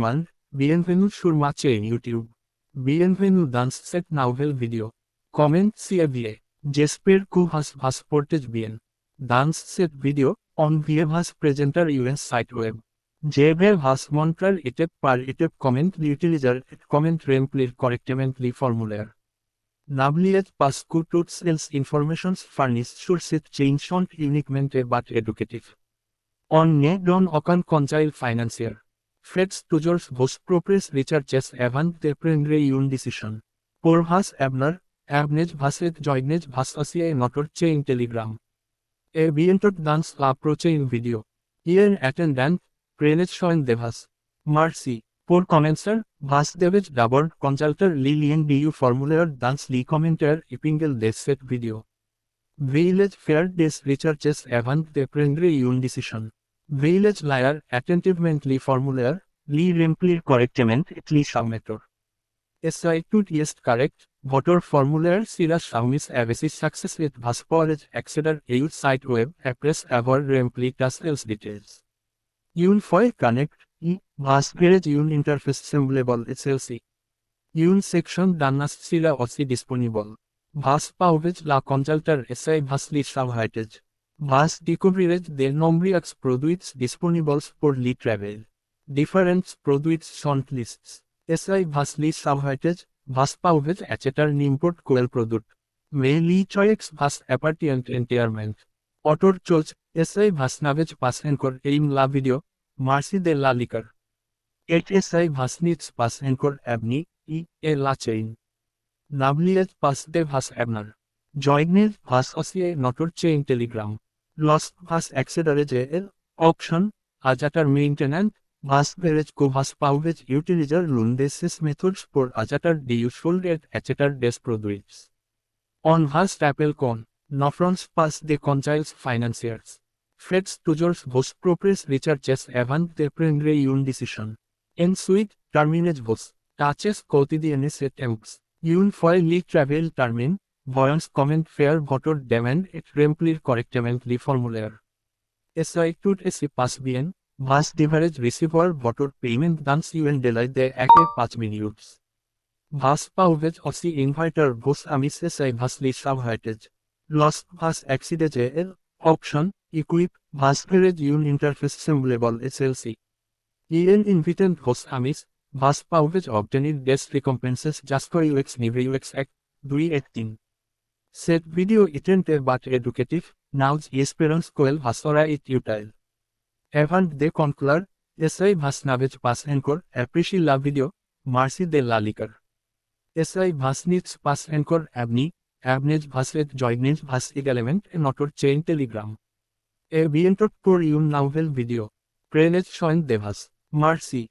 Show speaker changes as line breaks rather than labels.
everyone, bienvenue sur ma chaîne YouTube. Bienvenue dans cette nouvelle vidéo. Comment vous J'espère que vous portez bien. Dans cette vidéo, on va présenter un site web. Je vais vous montrer étape par étape comment l'utiliser et comment remplir correctement le formulaire. N'oubliez pas que toutes ces informations fournies sur cette chaîne sont uniquement but educative. On ne donne aucun conseil financier. Faites toujours vos propres recherches avant de prendre une décision. Pour vous abonnez vous et joignez vous aussi à notre chaîne Telegram. Et bientôt dans la prochaine vidéo. Hier attendant, prenez soin de vous. Merci. Pour commencer, vous devez d'abord consulter le lien du formulaire dans les commentaires épinglés de cette vidéo. Veuillez faire des recherches avant de prendre une décision. Veuillez lire attentivement le formulaire, le remplir correctement et le soumettre. Si tout est correct, votre formulaire sera soumis avec success et vous pourrez accéder au site web après avoir rempli toutes les details. Une fois connecté, vous verrez une interface semblable à celle-ci. Une section d'annonces sera aussi disponible. Vous pouvez la consulter et vous les souhaitez. Vous découvrirez de nombreux produits disponibles pour le travail. Différents produits sont listés. Si vous les souhaitez, vous pouvez acheter n'importe quel produit. Mais les choix vous appartiennent entièrement. Autre chose, si vous n'avez pas encore aimé la vidéo, merci de la liker. Et si vous n'êtes pas encore abonné, et la chaîne. N'oubliez pas de vous abonner. Joignez vous aussi à notre chaîne Telegram. Lorsque vous accéderez à l'option Acheter maintenant, vous verrez que vous pouvez utiliser l'une de ces méthodes pour acheter des useful et acheter des produits. On vous rappelle qu'on n'offre pas de conseils financiers. Faites toujours vos propres recherches avant de prendre une décision. Ensuite, terminez vos tâches quotidiennes et temps. Une fois le travail terminé, voyons comment faire votre demande et remplir correctement le formulaire. Si tout se passe bien, vous devrez recevoir votre paiement dans un délai de 5 minutes. Vous pouvez aussi inviter vos amis si vous les souhaitez. Lorsque vous accédez à l'option Equip, vous verrez une interface semblable à celle-ci. En invitant vos amis, vous pouvez obtenir des récompenses jusqu'à UX niveau UX Act 2018. Cette vidéo était but éducative, nous espérons qu'elle vous sera utile. Avant de conclure, si vous n'avez pas encore apprécié la vidéo, merci de la liker. Si vous n'êtes pas encore abonné, abonnez-vous et joignez-vous également à notre chaîne Telegram. Et bientôt pour une nouvelle vidéo. Prenez soin de vous. Merci.